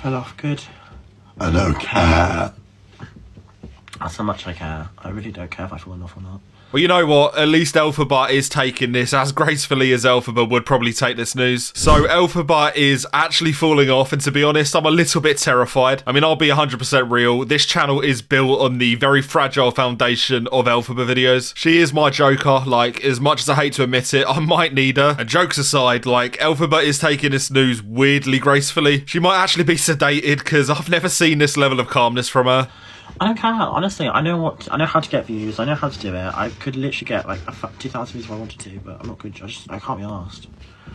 Fell off good. I don't care. That's how much I care. I really don't care if I fall off or not. Well, you know what? At least Elphaba is taking this as gracefully as Elphaba would probably take this news. So Elphaba is actually falling off, and to be honest, I'm a little bit terrified. I mean, I'll be 100% real. This channel is built on the very fragile foundation of Elphaba videos. She is my joker. Like, as much as I hate to admit it, I might need her. And jokes aside, like, Elphaba is taking this news weirdly gracefully. She might actually be sedated, because I've never seen this level of calmness from her. I don't care, honestly. I know how to get views. I know how to do it. I could literally get like 2,000 views if I wanted to, but I'm not good. I can't be asked.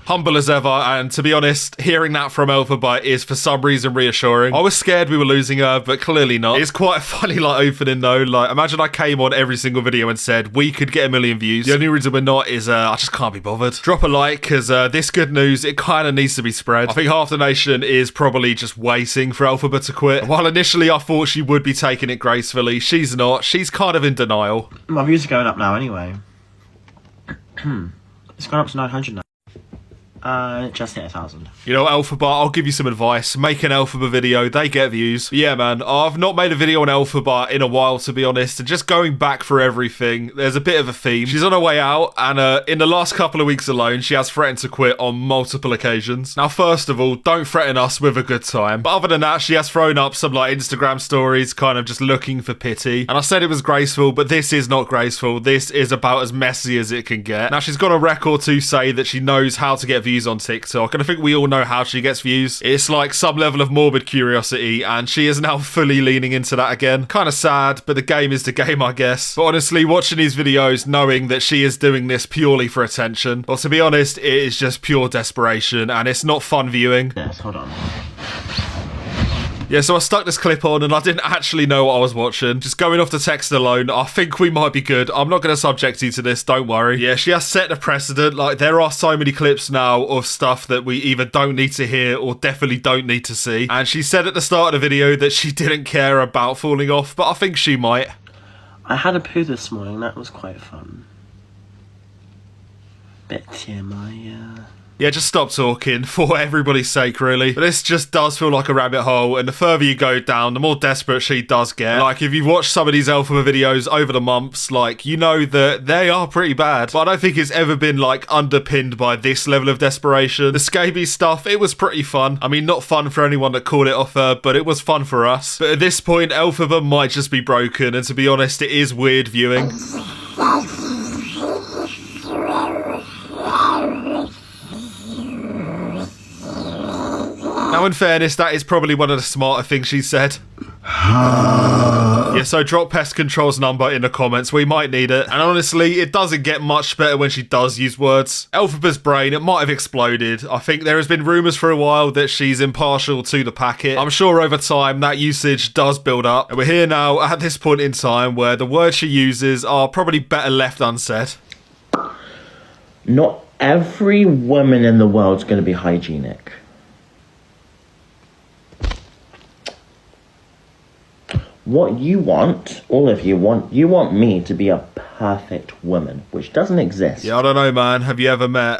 Humble as ever, and to be honest, hearing that from Elphaba is for some reason reassuring. I was scared we were losing her, but clearly not. It's quite a funny opening though. Like, imagine I came on every single video and said we could get 1 million views. The only reason we're not is I just can't be bothered. Drop a like, because this good news, it kind of needs to be spread. I think half the nation is probably just waiting for Elphaba to quit. While initially I thought she would be taking it gracefully, she's not. She's kind of in denial. My views are going up now anyway. It's gone up to 900 now. Just hit 1,000. You know, Elphaba, I'll give you some advice. Make an Elphaba video, they get views. But yeah, man, I've not made a video on Elphaba in a while, to be honest, and just going back for everything, there's a bit of a theme. She's on her way out, and in the last couple of weeks alone, she has threatened to quit on multiple occasions. Now, first of all, don't threaten us with a good time. But other than that, she has thrown up some, like, Instagram stories, kind of just looking for pity. And I said it was graceful, but this is not graceful. This is about as messy as it can get. Now, she's got a record to say that she knows how to get views on TikTok, and I think we all know how she gets views. It's like some level of morbid curiosity, and she is now fully leaning into that again. Kind of sad, but the game is the game, I guess. But honestly, watching these videos, knowing that she is doing this purely for attention, well, to be honest, it is just pure desperation, and it's not fun viewing. Yes, hold on. Yeah, so I stuck this clip on and I didn't actually know what I was watching. Just going off the text alone, I think we might be good. I'm not going to subject you to this, don't worry. Yeah, she has set a precedent. Like, there are so many clips now of stuff that we either don't need to hear or definitely don't need to see. And she said at the start of the video that she didn't care about falling off, but I think she might. I had a poo this morning. That was quite fun. Bit TMI, yeah. Yeah, just stop talking, for everybody's sake, really. But this just does feel like a rabbit hole, and the further you go down, the more desperate she does get. Like, if you've watched some of these Elphaba videos over the months, like, you know that they are pretty bad. But I don't think it's ever been, like, underpinned by this level of desperation. The scabies stuff, it was pretty fun. I mean, not fun for anyone that called it off her, but it was fun for us. But at this point, Elphaba might just be broken, and to be honest, it is weird viewing. Now, in fairness, that is probably one of the smarter things she said. Yeah, so drop pest control's number in the comments. We might need it. And honestly, it doesn't get much better when she does use words. Elphaba's brain, it might have exploded. I think there has been rumours for a while that she's impartial to the packet. I'm sure over time that usage does build up. And we're here now at this point in time where the words she uses are probably better left unsaid. Not every woman in the world's going to be hygienic. What you want, all of you want me to be a perfect woman, which doesn't exist. Yeah, I don't know, man. Have you ever met,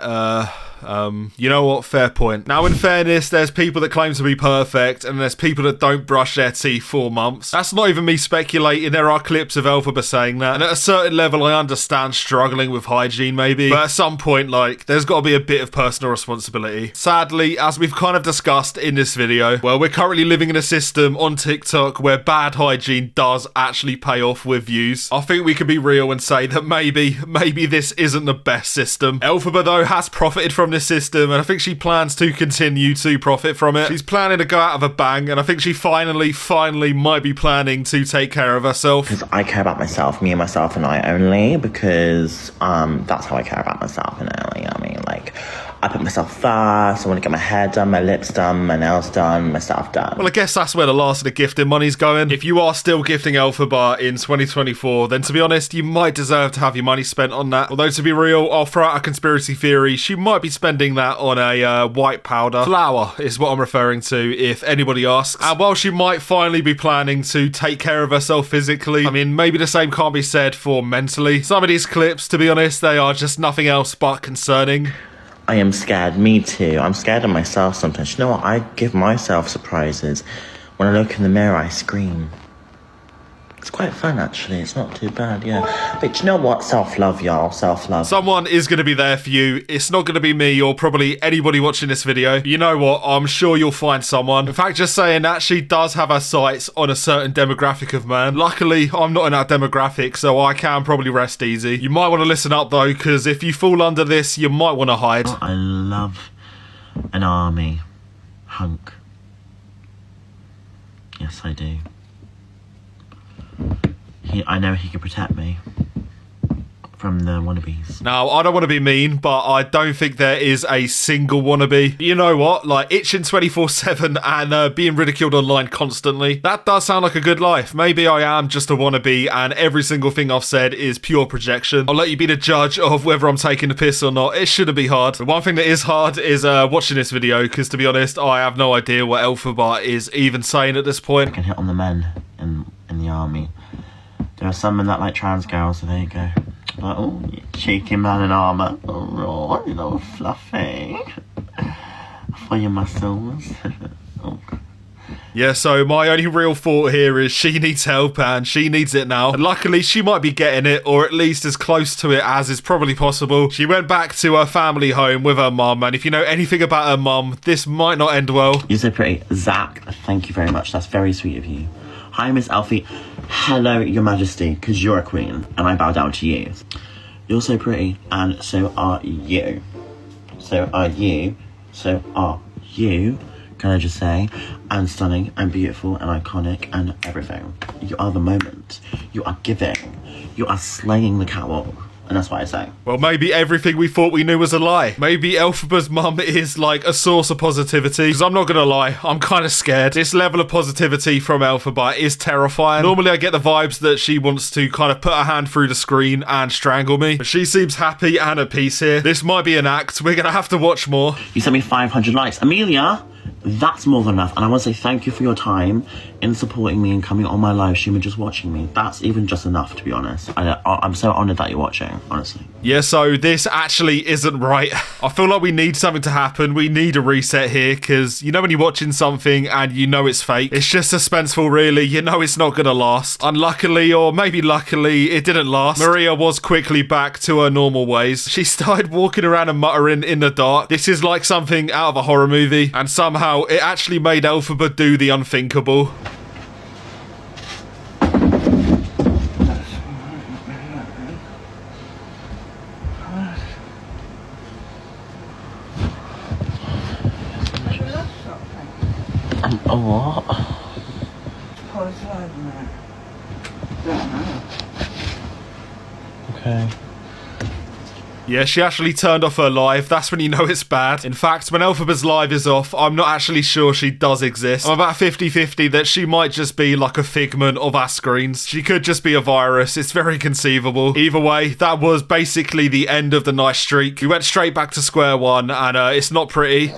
you know what? Fair point. Now, in fairness, there's people that claim to be perfect, and there's people that don't brush their teeth for months. That's not even me speculating. There are clips of Elphaba saying that. And at a certain level, I understand struggling with hygiene, maybe. But at some point, like, there's got to be a bit of personal responsibility. Sadly, as we've kind of discussed in this video, well, we're currently living in a system on TikTok where bad hygiene does actually pay off with views. I think we can be real and say that maybe this isn't the best system. Elphaba, though, has profited from this system, and I think she plans to continue to profit from it. She's planning to go out of a bang, and I think she finally might be planning to take care of herself. Because I care about myself, me and myself and I only, because that's how I care about myself and I only. I mean, like, I put myself first. I want to get my hair done, my lips done, my nails done, my stuff done. Well, I guess that's where the last of the gifting money's going. If you are still gifting Elphaba in 2024, then to be honest, you might deserve to have your money spent on that. Although, to be real, I'll throw out a conspiracy theory. She might be spending that on a white powder. Flour is what I'm referring to, if anybody asks. And while she might finally be planning to take care of herself physically, I mean, maybe the same can't be said for mentally. Some of these clips, to be honest, they are just nothing else but concerning. I am scared. Me too. I'm scared of myself sometimes. You know what? I give myself surprises. When I look in the mirror, I scream. It's quite fun, actually. It's not too bad, yeah. But you know what? Self-love, y'all. Self-love. Someone is going to be there for you. It's not going to be me or probably anybody watching this video. You know what? I'm sure you'll find someone. In fact, just saying that, she does have her sights on a certain demographic of man. Luckily, I'm not in that demographic, so I can probably rest easy. You might want to listen up, though, because if you fall under this, you might want to hide. I love an army hunk. Yes, I do. I know he can protect me from the wannabes. Now, I don't want to be mean, but I don't think there is a single wannabe. You know what? Like, itching 24/7 and being ridiculed online constantly. That does sound like a good life. Maybe I am just a wannabe and every single thing I've said is pure projection. I'll let you be the judge of whether I'm taking the piss or not. It shouldn't be hard. The one thing that is hard is watching this video, because to be honest, I have no idea what Elphaba is even saying at this point. I can hit on the men in the army. There are some men that like trans girls, so there you go. Like, oh, you cheeky man in armour. Oh, you know, fluffy. For your muscles. Oh. Yeah, so my only real thought here is she needs help and she needs it now. And luckily, she might be getting it, or at least as close to it as is probably possible. She went back to her family home with her mum, and if you know anything about her mum, this might not end well. You're so pretty. Zach, thank you very much. That's very sweet of you. Hi, Miss Elfie. Hello, Your Majesty, because you're a queen, and I bow down to you. You're so pretty, and so are you. So are you. So are you. Can I just say? And stunning, and beautiful, and iconic, and everything. You are the moment. You are giving. You are slaying the catwalk. And that's what I say. Well, maybe everything we thought we knew was a lie. Maybe Elphaba's mum is like a source of positivity. Because I'm not going to lie, I'm kind of scared. This level of positivity from Elphaba is terrifying. Normally I get the vibes that she wants to kind of put her hand through the screen and strangle me. But she seems happy and at peace here. This might be an act. We're going to have to watch more. You sent me 500 likes. Amelia, that's more than enough. And I want to say thank you for your time in supporting me and coming on my live stream and just watching me. That's even just enough, to be honest. I'm so honoured that you're watching, honestly. Yeah, so this actually isn't right. I feel like we need something to happen. We need a reset here, because you know when you're watching something and you know it's fake? It's just suspenseful, really. You know it's not going to last. Unluckily, or maybe luckily, it didn't last. Maria was quickly back to her normal ways. She started walking around and muttering in the dark. This is like something out of a horror movie, and somehow it actually made Elphaba do the unthinkable. What? Okay. Yeah, she actually turned off her live. That's when you know it's bad. In fact, when Elphaba's live is off, I'm not actually sure she does exist. I'm about 50-50 that she might just be like a figment of our screens. She could just be a virus. It's very conceivable. Either way, that was basically the end of the nice streak. We went straight back to square one, and it's not pretty.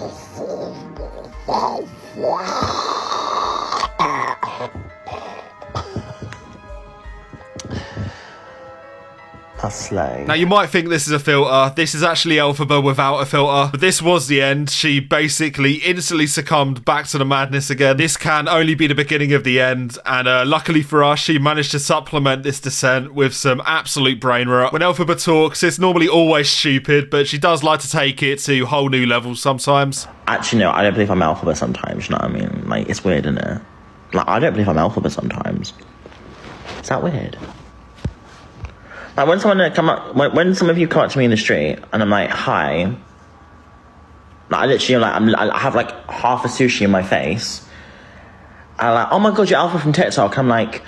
That's slay. Now, you might think this is a filter. This is actually Elphaba without a filter. But this was the end. She basically instantly succumbed back to the madness again. This can only be the beginning of the end. And luckily for us, she managed to supplement this descent with some absolute brain rot. When Elphaba talks, it's normally always stupid, but she does like to take it to whole new levels sometimes. Actually, no, I don't believe I'm Elphaba sometimes, you know what I mean? Like, it's weird, isn't it? Like, I don't believe I'm Elphaba sometimes. Is that weird? Like, when someone come up, when some of you come up to me in the street and I'm like, hi, like, I literally, like, I have like half a sushi in my face, and I'm like, oh my god, you're Alpha from TikTok. I'm like,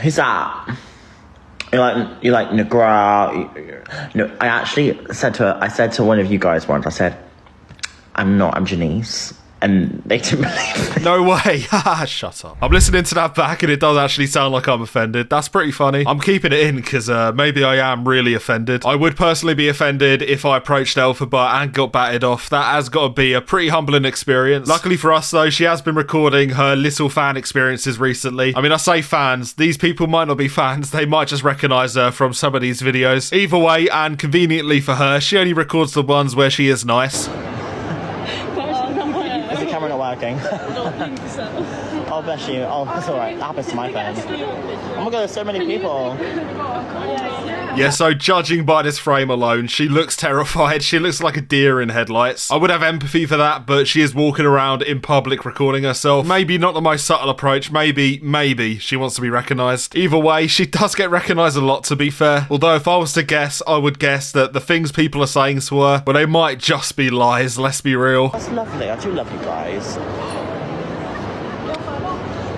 who's that? You're like Negra. No, I actually said to one of you guys once, I said, I'm not, I'm Janice. And they didn't believe me. No way. Shut up. I'm listening to that back and it does actually sound like I'm offended. That's pretty funny. I'm keeping it in because maybe I am really offended. I would personally be offended if I approached Elphaba and got batted off. That has got to be a pretty humbling experience. Luckily for us though, she has been recording her little fan experiences recently. I mean, I say fans. These people might not be fans. They might just recognise her from some of these videos. Either way, and conveniently for her, she only records the ones where she is nice. Is the camera not working? I don't think so. Oh, bless you. Oh, that's alright. That happens to my phone. Oh my god, there's so many people. Yeah, so judging by this frame alone, she looks terrified. She looks like a deer in headlights. I would have empathy for that, but she is walking around in public recording herself. Maybe not the most subtle approach. Maybe she wants to be recognised. Either way, she does get recognised a lot, to be fair. Although if I was to guess, I would guess that the things people are saying to her, well, they might just be lies, let's be real. That's lovely. I do love you guys.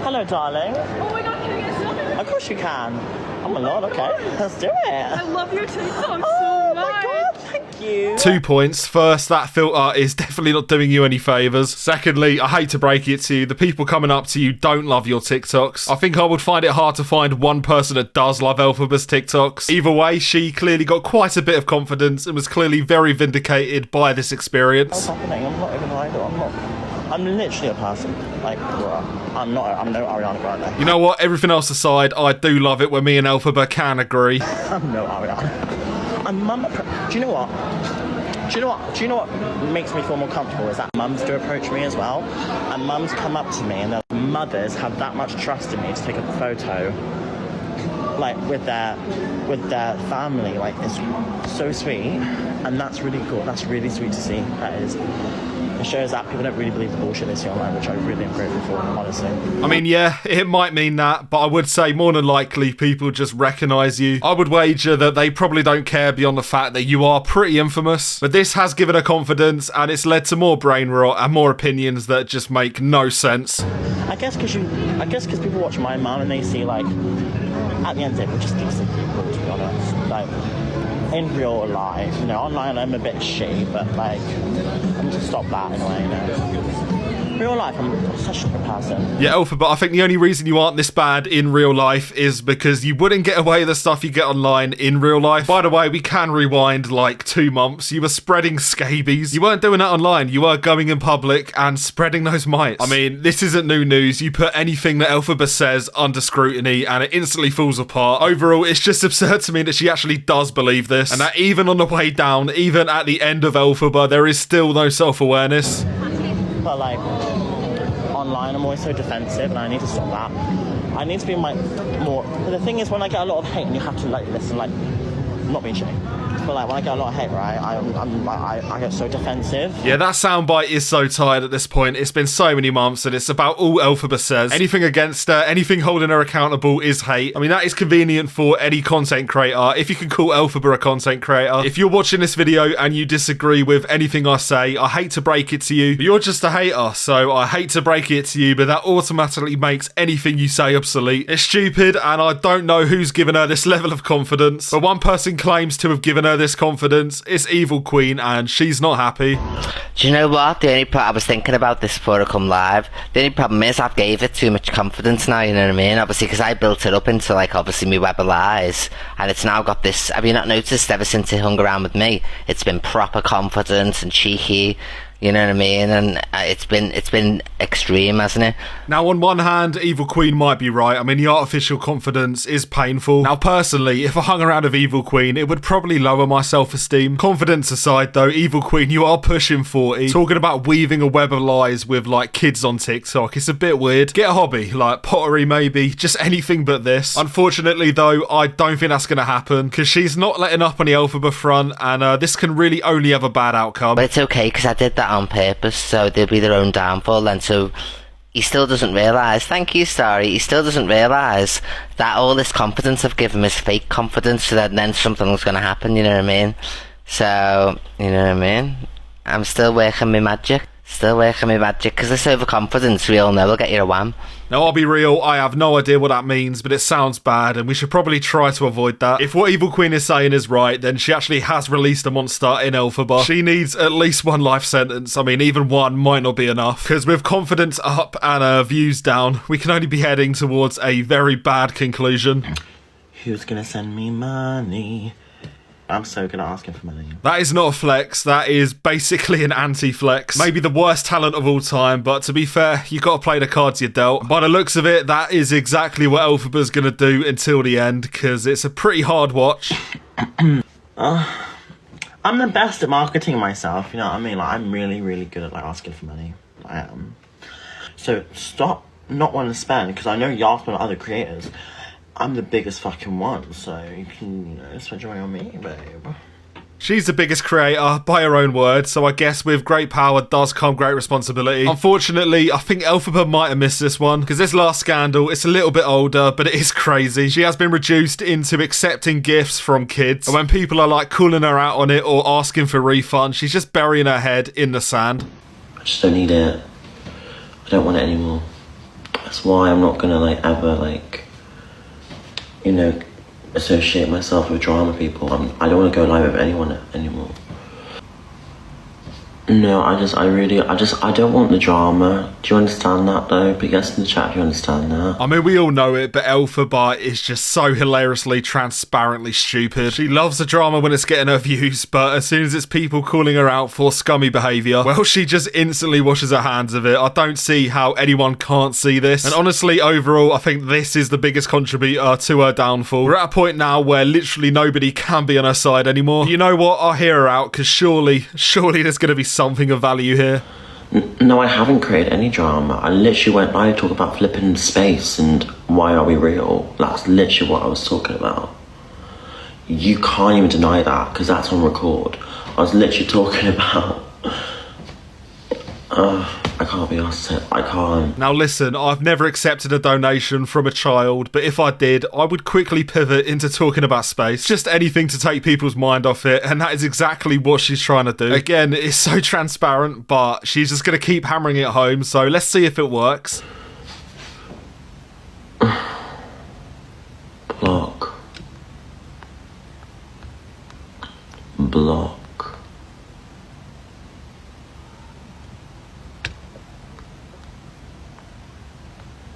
Hello, darling. Oh my god, can I get something? Of course you can. Oh my lord, okay. Let's do it. I love your TikTok Oh so much. my god, thank you. 2 points. First, that filter is definitely not doing you any favours. Secondly, I hate to break it to you, the people coming up to you don't love your TikToks. I think I would find it hard to find one person that does love Elphaba's TikToks. Either way, she clearly got quite a bit of confidence and was clearly very vindicated by this experience. What's happening? I'm not even an idol. I'm literally a person. Like, I'm no Ariana Grande. You know what? Everything else aside, I do love it when me and Elphaba can agree. I'm no Ariana. And mum, do you know what? Do you know what makes me feel more comfortable is that mums do approach me as well. And mums come up to me and their mothers have that much trust in me to take a photo like with their family. Like, it's so sweet. And that's really cool. That's really sweet to see. That is. It shows that people don't really believe the bullshit they see online, which I really am grateful for, honestly. I mean, yeah, it might mean that, but I would say more than likely people just recognise you. I would wager that they probably don't care beyond the fact that you are pretty infamous. But this has given her confidence, and it's led to more brain rot and more opinions that just make no sense. I guess because people watch my mum and they see, like, at the end of the day, we're just decent people, to be honest. Like, in real life, you know, online I'm a bit shitty, but like, I'm just stop that in a way, you know. Real life, I'm such a good person. Yeah, Elphaba, I think the only reason you aren't this bad in real life is because you wouldn't get away with the stuff you get online in real life. By the way, we can rewind like 2 months. You were spreading scabies. You weren't doing that online. You were going in public and spreading those mites. I mean, this isn't new news. You put anything that Elphaba says under scrutiny and it instantly falls apart. Overall, it's just absurd to me that she actually does believe this. And that even on the way down, even at the end of Elphaba, there is still no self-awareness. But like, online I'm always so defensive and I need to stop that. I need to be more, but the thing is when I get a lot of hate and you have to like listen, like, not being shitty. But like when I get a lot of hate, right, I get so defensive. Yeah, that soundbite is so tired at this point. It's been so many months and it's about all Elphaba says. Anything against her, anything holding her accountable is hate. I mean, that is convenient for any content creator, if you can call Elphaba a content creator. If you're watching this video and you disagree with anything I say, I hate to break it to you, but you're just a hater, so I hate to break it to you, but that automatically makes anything you say obsolete. It's stupid and I don't know who's given her this level of confidence, but one person claims to have given her this confidence. It's Evil Queen and she's not happy. Do you know what? The only I was thinking about this before I come live. The only problem is I've gave it too much confidence now, you know what I mean? Obviously, because I built it up into, like, obviously me web of lies, and it's now got this. Have you not noticed ever since it hung around with me, it's been proper confident and cheeky, you know what I mean? And it's been extreme, hasn't it? Now, on one hand, Evil Queen might be right. I mean, the artificial confidence is painful. Now, personally, if I hung around with Evil Queen, it would probably lower my self-esteem. Confidence aside, though, Evil Queen, you are pushing 40. Talking about weaving a web of lies with, like, kids on TikTok, it's a bit weird. Get a hobby, like pottery maybe, just anything but this. Unfortunately, though, I don't think that's going to happen, because she's not letting up on the Elphaba front, and this can really only have a bad outcome. But it's okay, because I did that on purpose, so they'll be their own downfall then. So he still doesn't realise, thank you, Starry, he still doesn't realise that all this confidence I've given him is fake confidence, so that then something's going to happen, you know what I mean? So, you know what I mean? I'm still working my magic. Still working my magic, because this overconfidence we all know will get you a wham. Now, I'll be real, I have no idea what that means, but it sounds bad, and we should probably try to avoid that. If what Evil Queen is saying is right, then she actually has released a monster in Elphaba. She needs at least 1 life sentence. I mean, even 1 might not be enough, because with confidence up and views down, we can only be heading towards a very bad conclusion. Who's gonna send me money? I'm so gonna ask him for money. That is not a flex, that is basically an anti-flex. Maybe the worst talent of all time, but to be fair, you gotta play the cards you're dealt. By the looks of it, that is exactly what Elphaba's gonna do until the end, because it's a pretty hard watch. I'm the best at marketing myself, you know what I mean? Like, I'm really, really good at, like, asking for money. I am. So, stop not wanting to spend, because I know you ask for other creators. I'm the biggest fucking one, so you can, you know, spend your money on me, babe. She's the biggest creator, by her own words, so I guess with great power does come great responsibility. Unfortunately, I think Elphaba might have missed this one, because this last scandal, it's a little bit older, but it is crazy. She has been reduced into accepting gifts from kids, and when people are like calling her out on it or asking for refunds, she's just burying her head in the sand. I just don't need it. I don't want it anymore. That's why I'm not gonna, like, ever, like, you know, associate myself with drama people. I don't want to go live with anyone anymore. No, I don't want the drama. Do you understand that though? But yes, in the chat, if you understand that. I mean, we all know it, but Elphaba is just so hilariously, transparently stupid. She loves the drama when it's getting her views, but as soon as it's people calling her out for scummy behaviour, well, she just instantly washes her hands of it. I don't see how anyone can't see this. And honestly, overall, I think this is the biggest contributor to her downfall. We're at a point now where literally nobody can be on her side anymore. But you know what? I'll hear her out, because surely there's going to be something of value here. No, I haven't created any drama. I literally went live talking about flipping space and why are we real. That's literally what I was talking about. You can't even deny that, because that's on record. I was literally talking about... I can't be asked it. I can't. Now listen, I've never accepted a donation from a child, but if I did, I would quickly pivot into talking about space. Just anything to take people's mind off it, and that is exactly what she's trying to do. Again, it's so transparent, but she's just going to keep hammering it home, so let's see if it works. Block. Block.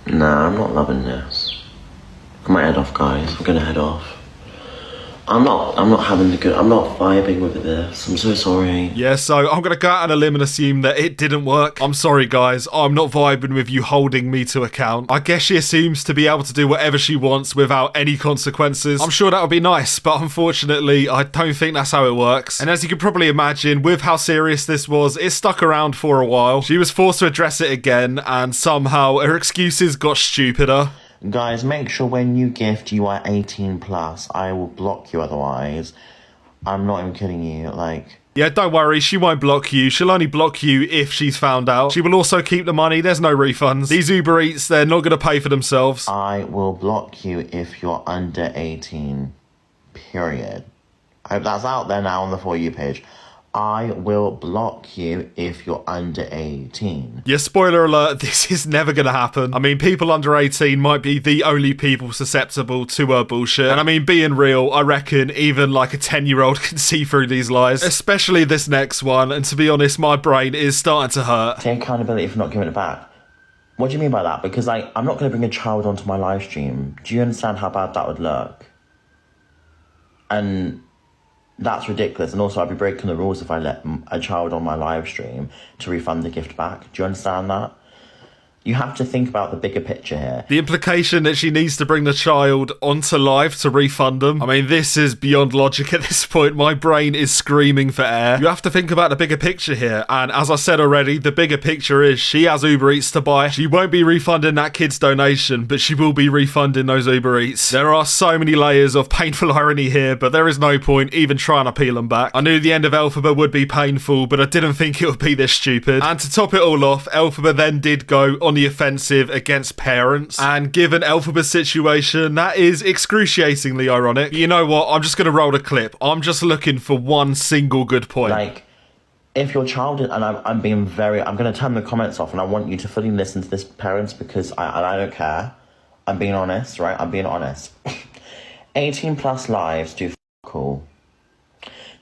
Nah, I'm not loving this. I might head off, guys. I'm gonna head off. I'm not vibing with this. I'm so sorry. Yeah, so I'm gonna go out on a limb and assume that it didn't work. I'm sorry, guys. I'm not vibing with you holding me to account. I guess she assumes to be able to do whatever she wants without any consequences. I'm sure that would be nice, but unfortunately, I don't think that's how it works. And as you can probably imagine, with how serious this was, it stuck around for a while. She was forced to address it again, and somehow her excuses got stupider. Guys, make sure when you gift you are 18 plus. I will block you otherwise. I'm not even kidding you, like... Yeah, don't worry, she won't block you. She'll only block you if she's found out. She will also keep the money, there's no refunds. These Uber Eats, they're not going to pay for themselves. I will block you if you're under 18. Period. I hope that's out there now on the For You page. I will block you if you're under 18. Yeah, spoiler alert, this is never going to happen. I mean, people under 18 might be the only people susceptible to her bullshit. And I mean, being real, I reckon even like a 10-year-old can see through these lies. Especially this next one, and to be honest, my brain is starting to hurt. Take accountability for not giving it back. What do you mean by that? Because I'm not going to bring a child onto my live stream. Do you understand how bad that would look? And... that's ridiculous, and also I'd be breaking the rules if I let a child on my live stream to refund the gift back. Do you understand that? You have to think about the bigger picture here. The implication that she needs to bring the child onto live to refund them. I mean, this is beyond logic at this point. My brain is screaming for air. You have to think about the bigger picture here. And as I said already, the bigger picture is she has Uber Eats to buy. She won't be refunding that kid's donation, but she will be refunding those Uber Eats. There are so many layers of painful irony here, but there is no point even trying to peel them back. I knew the end of Elphaba would be painful, but I didn't think it would be this stupid. And to top it all off, Elphaba then did go on the offensive against parents, and given Elphaba's situation, that is excruciatingly ironic. You know what, I'm just going to roll a clip. I'm just looking for one single good point. Like, if your child is, and I'm being very, I'm going to turn the comments off, and I want you to fully listen to this, parents, because I don't care. I'm being honest, right? I'm being honest. 18 plus lives do cool.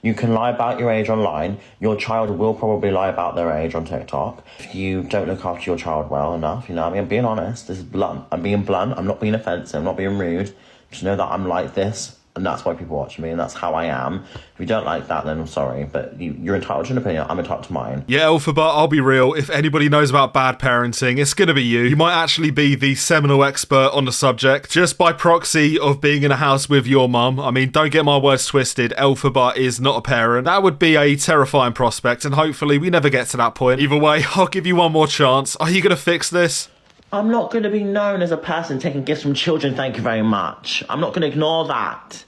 You can lie about your age online. Your child will probably lie about their age on TikTok. If you don't look after your child well enough, you know what I mean? I'm being honest. This is blunt. I'm being blunt. I'm not being offensive. I'm not being rude. Just know that I'm like this. And that's why people watch me, and that's how I am. If you don't like that, then I'm sorry, but you're entitled to an opinion. I'm entitled to mine. Yeah, Elphaba, I'll be real. If anybody knows about bad parenting, it's gonna be you. You might actually be the seminal expert on the subject, just by proxy of being in a house with your mum. I mean, don't get my words twisted. Elphaba is not a parent. That would be a terrifying prospect, and hopefully we never get to that point. Either way, I'll give you one more chance. Are you gonna fix this? I'm not going to be known as a person taking gifts from children, thank you very much. I'm not going to ignore that.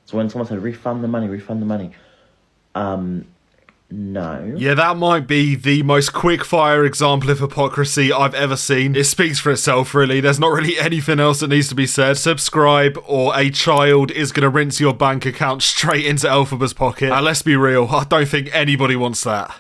So when someone said, refund the money, no. Yeah, that might be the most quick-fire example of hypocrisy I've ever seen. It speaks for itself, really. There's not really anything else that needs to be said. Subscribe, or a child is going to rinse your bank account straight into Elphaba's pocket. And let's be real, I don't think anybody wants that.